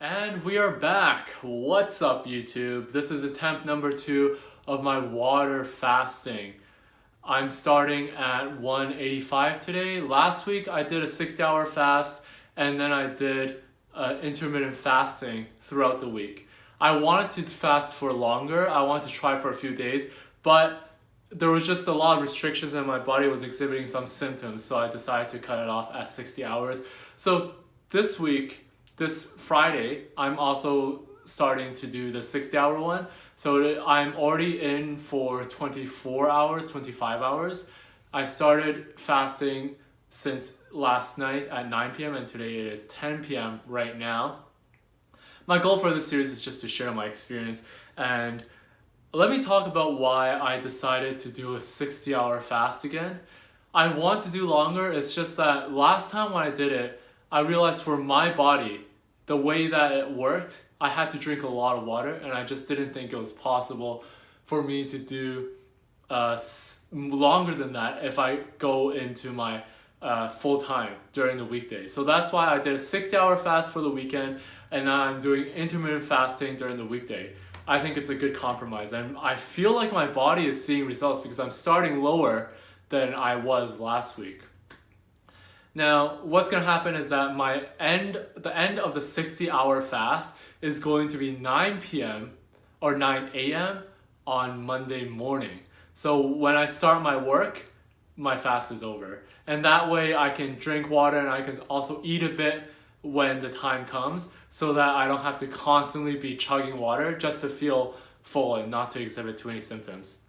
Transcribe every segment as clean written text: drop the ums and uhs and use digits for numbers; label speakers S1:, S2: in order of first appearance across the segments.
S1: And we are back. What's up, YouTube? This is attempt number 2 of my water fasting. I'm starting at 185 today. Last week I did a 60-hour fast and then I did intermittent fasting throughout the week. I wanted to fast for longer. I wanted to try for a few days, but there was just a lot of restrictions and my body was exhibiting some symptoms, so I decided to cut it off at 60 hours. So this week, this Friday, I'm also starting to do the 60-hour one. So I'm already in for 24 hours, 25 hours. I started fasting since last night at 9 p.m. and today it is 10 p.m. right now. My goal for this series is just to share my experience, and let me talk about why I decided to do a 60-hour fast again. I want to do longer, it's just that last time when I did it, I realized for my body, the way that it worked, I had to drink a lot of water and I just didn't think it was possible for me to do longer than that if I go into my full time during the weekday. So that's why I did a 60-hour fast for the weekend and now I'm doing intermittent fasting during the weekday. I think it's a good compromise and I feel like my body is seeing results because I'm starting lower than I was last week. Now, what's going to happen is that the end of the 60-hour fast is going to be 9 p.m. or 9 a.m. on Monday morning. So when I start my work, my fast is over. And that way I can drink water and I can also eat a bit when the time comes so that I don't have to constantly be chugging water just to feel full and not to exhibit too many symptoms.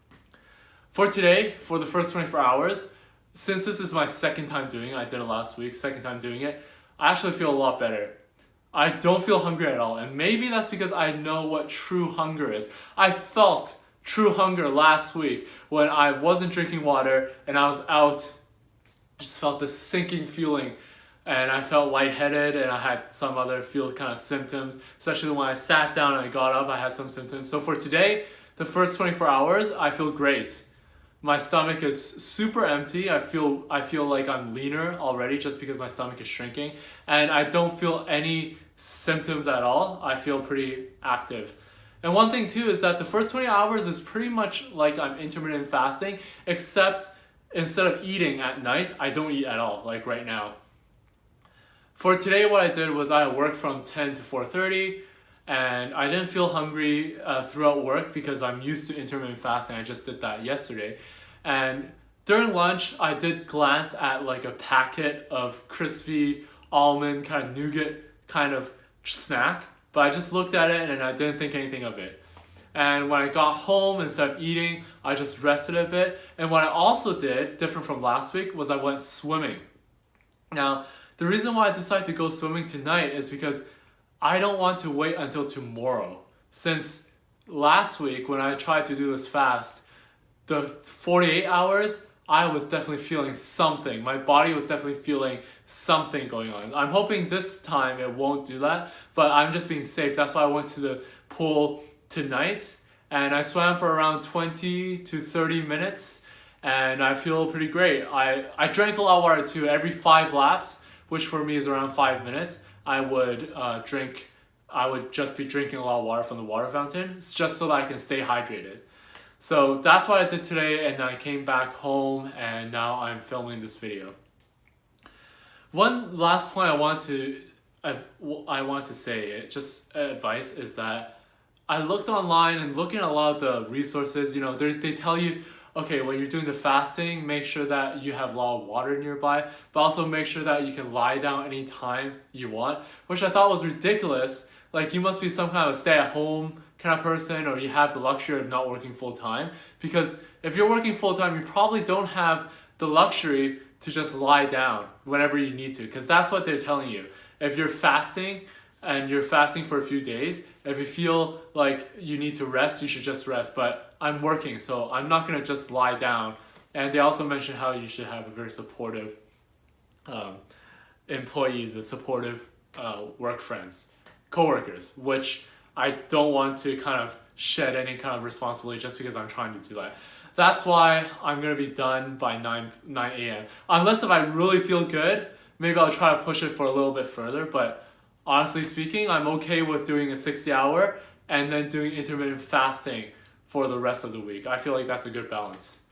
S1: For today, for the first 24 hours, since this is my second time doing it, I did it last week, second time doing it, I actually feel a lot better. I don't feel hungry at all, and maybe that's because I know what true hunger is. I felt true hunger last week when I wasn't drinking water and I was out. I just felt this sinking feeling and I felt lightheaded and I had some other kind of symptoms, especially when I sat down and I got up, I had some symptoms. So for today, the first 24 hours, I feel great. My stomach is super empty. I feel like I'm leaner already just because my stomach is shrinking. And I don't feel any symptoms at all. I feel pretty active. And one thing too is that the first 20 hours is pretty much like I'm intermittent fasting, except instead of eating at night, I don't eat at all, like right now. For today, what I did was I worked from 10 to 4:30. And I didn't feel hungry throughout work because I'm used to intermittent fasting. I just did that yesterday. And during lunch, I did glance at like a packet of crispy almond kind of nougat kind of snack. But I just looked at it and I didn't think anything of it. And when I got home, instead of eating, I just rested a bit. And what I also did, different from last week, was I went swimming. Now, the reason why I decided to go swimming tonight is because I don't want to wait until tomorrow. Since last week when I tried to do this fast, the 48 hours, I was definitely feeling something. My body was definitely feeling something going on. I'm hoping this time it won't do that, but I'm just being safe. That's why I went to the pool tonight and I swam for around 20 to 30 minutes and I feel pretty great. I drank a lot of water too. Every 5 laps, which for me is around 5 minutes, I would just be drinking a lot of water from the water fountain. It's just so that I can stay hydrated. So that's what I did today and I came back home and now I'm filming this video. One last point I want to say, just advice, is that I looked online and looking at a lot of the resources, they tell you, okay, when you're doing the fasting, make sure that you have a lot of water nearby, but also make sure that you can lie down anytime you want, which I thought was ridiculous. Like, you must be some kind of stay-at-home kind of person, or you have the luxury of not working full-time, because if you're working full-time, you probably don't have the luxury to just lie down whenever you need to, because that's what they're telling you. If you're fasting, and you're fasting for a few days, if you feel like you need to rest, you should just rest. But I'm working, so I'm not gonna just lie down. And they also mentioned how you should have a very supportive employees, a supportive work friends, coworkers, which I don't want to kind of shed any kind of responsibility just because I'm trying to do that. That's why I'm gonna be done by 9 a.m. Unless if I really feel good, maybe I'll try to push it for a little bit further, but honestly speaking, I'm okay with doing a 60-hour and then doing intermittent fasting for the rest of the week. I feel like that's a good balance.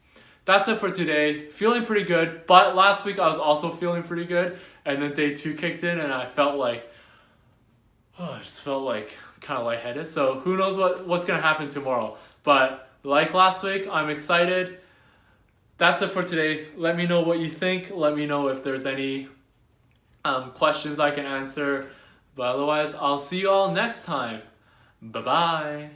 S1: That's it for today. Feeling pretty good, but last week I was also feeling pretty good, and then day 2 kicked in and I felt like, I just felt like kind of lightheaded. So who knows what's gonna happen tomorrow. But like last week, I'm excited. That's it for today. Let me know what you think. Let me know if there's any questions I can answer. But otherwise, I'll see you all next time. Bye-bye.